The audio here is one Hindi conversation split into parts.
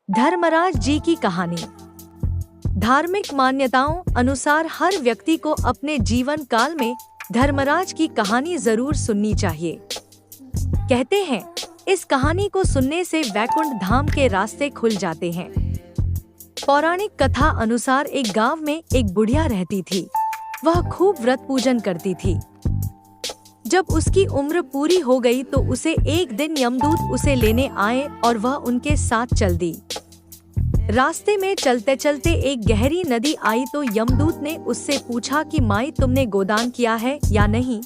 धर्मराज जी की कहानी। धार्मिक मान्यताओं अनुसार हर व्यक्ति को अपने जीवन काल में धर्मराज की कहानी जरूर सुननी चाहिए। कहते हैं, इस कहानी को सुनने से वैकुंठ धाम के रास्ते खुल जाते हैं। पौराणिक कथा अनुसार एक गांव में एक बुढ़िया रहती थी। वह खूब व्रत पूजन करती थी। जब उसकी उम्र पूरी हो गई तो उसे एक दिन यमदूत उसे लेने आए और वह उनके साथ चल दी। रास्ते में चलते चलते एक गहरी नदी आई तो यमदूत ने उससे पूछा कि माई, तुमने गोदान किया है या नहीं।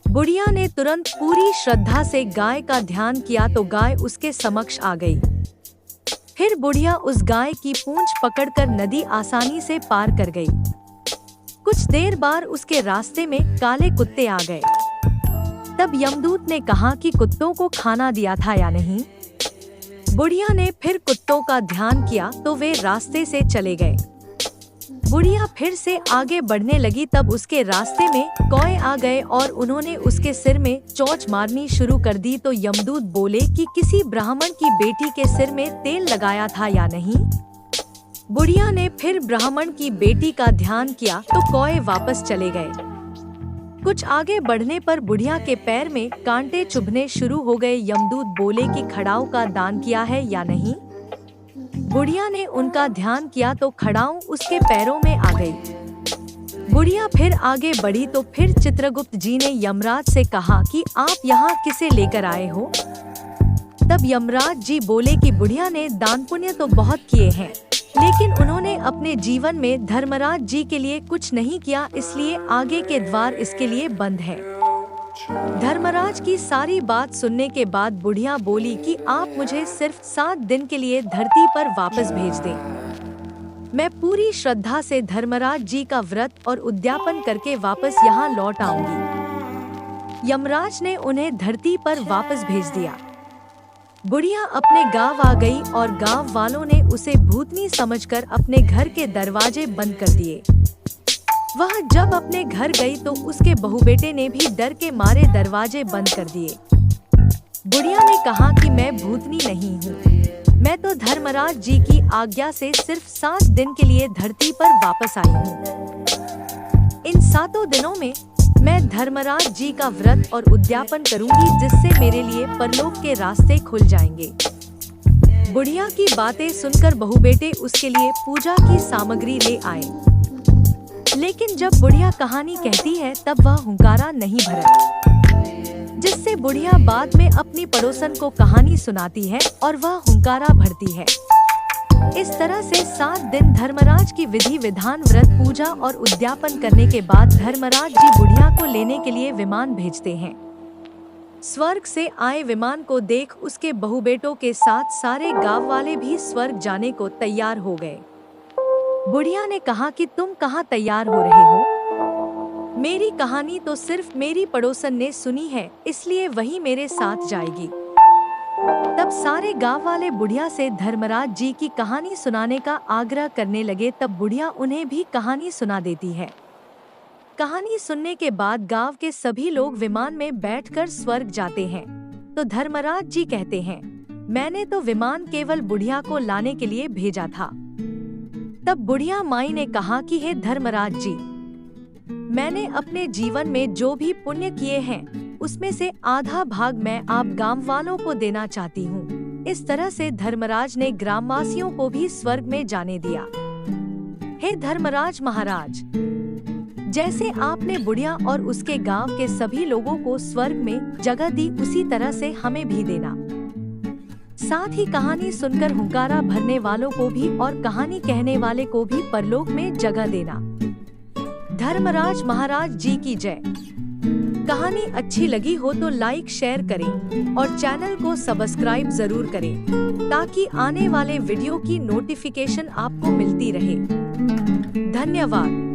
बुढ़िया ने तुरंत पूरी श्रद्धा से गाय का ध्यान किया तो गाय उसके समक्ष आ गई। फिर बुढ़िया उस गाय की पूंछ पकड़कर नदी आसानी से पार कर गई। कुछ देर बाद उसके रास्ते में काले कुत्ते आ गए। तब यमदूत ने कहा कि कुत्तों को खाना दिया था या नहीं। बुढ़िया ने फिर कुत्तों का ध्यान किया तो वे रास्ते से चले गए। बुढ़िया फिर से आगे बढ़ने लगी तब उसके रास्ते में कौए आ गए और उन्होंने उसके सिर में चोंच मारनी शुरू कर दी तो यमदूत बोले कि किसी ब्राह्मण की बेटी के सिर में तेल लगाया था या नहीं। बुढ़िया ने फिर ब्राह्मण की बेटी का ध्यान किया तो कौए वापस चले गए। कुछ आगे बढ़ने पर बुढ़िया के पैर में कांटे चुभने शुरू हो गए। यमदूत बोले कि खड़ाऊ का दान किया है या नहीं। बुढ़िया ने उनका ध्यान किया तो खड़ाऊ उसके पैरों में आ गई। बुढ़िया फिर आगे बढ़ी तो फिर चित्रगुप्त जी ने यमराज से कहा कि आप यहाँ किसे लेकर आए हो। तब यमराज जी बोले कि बुढ़िया ने दान पुण्य तो बहुत किए हैं, लेकिन उन्होंने अपने जीवन में धर्मराज जी के लिए कुछ नहीं किया, इसलिए आगे के द्वार इसके लिए बंद है। धर्मराज की सारी बात सुनने के बाद बुढ़िया बोली कि आप मुझे सिर्फ 7 दिन के लिए धरती पर वापस भेज दें। मैं पूरी श्रद्धा से धर्मराज जी का व्रत और उद्यापन करके वापस यहाँ लौट आऊंगी। यमराज ने उन्हें धरती पर वापस भेज दिया। बुढ़िया अपने गांव आ गई और गांव वालों ने उसे भूतनी समझकर अपने घर के दरवाजे बंद कर दिए। वह जब अपने घर गई तो उसके बहुबेटे ने भी डर के मारे दरवाजे बंद कर दिए। बुढ़िया ने कहा कि मैं भूतनी नहीं हूँ, मैं तो धर्मराज जी की आज्ञा से सिर्फ 7 दिन के लिए धरती पर वापस आई हूँ। इन 7 दिनों में मैं धर्मराज जी का व्रत और उद्यापन करूंगी, जिससे मेरे लिए परलोक के रास्ते खुल जाएंगे। बुढ़िया की बातें सुनकर बहुबेटे उसके लिए पूजा की सामग्री ले आए। लेकिन जब बुढ़िया कहानी कहती है तब वह हुंकारा नहीं भरा, जिससे बुढ़िया बाद में अपनी पड़ोसन को कहानी सुनाती है और वह हुंकारा भरती है। इस तरह से 7 दिन धर्मराज की विधि विधान व्रत पूजा और उद्यापन करने के बाद धर्मराज जी बुढ़िया को लेने के लिए विमान भेजते हैं। स्वर्ग से आए विमान को देख उसके बहुबेटों के साथ सारे गांव वाले भी स्वर्ग जाने को तैयार हो गए। बुढ़िया ने कहा कि तुम कहाँ तैयार हो रहे हो? मेरी कहानी तो सिर्फ मेरी पड़ोसन ने सुनी है, इसलिए वही मेरे साथ जाएगी। तब सारे गांव वाले बुढ़िया से धर्मराज जी की कहानी सुनाने का आग्रह करने लगे। तब बुढ़िया उन्हें भी कहानी सुना देती है। कहानी सुनने के बाद गांव के सभी लोग विमान में बैठकर स्वर्ग जाते हैं। तो धर्मराज जी कहते हैं, मैंने तो विमान केवल बुढ़िया को लाने के लिए भेजा था। तब बुढ़िया माई ने कहा कि हे धर्मराज जी, मैंने अपने जीवन में जो भी पुण्य किए हैं उसमें से आधा भाग मैं आप गांव वालों को देना चाहती हूँ। इस तरह से धर्मराज ने ग्रामवासियों को भी स्वर्ग में जाने दिया। हे धर्मराज महाराज, जैसे आपने बुढ़िया और उसके गांव के सभी लोगों को स्वर्ग में जगह दी, उसी तरह से हमें भी देना। साथ ही कहानी सुनकर हुंकारा भरने वालों को भी और कहानी कहने वाले को भी परलोक में जगह देना। धर्मराज महाराज जी की जय। कहानी अच्छी लगी हो तो लाइक शेयर करें और चैनल को सब्सक्राइब जरूर करें, ताकि आने वाले वीडियो की नोटिफिकेशन आपको मिलती रहे। धन्यवाद।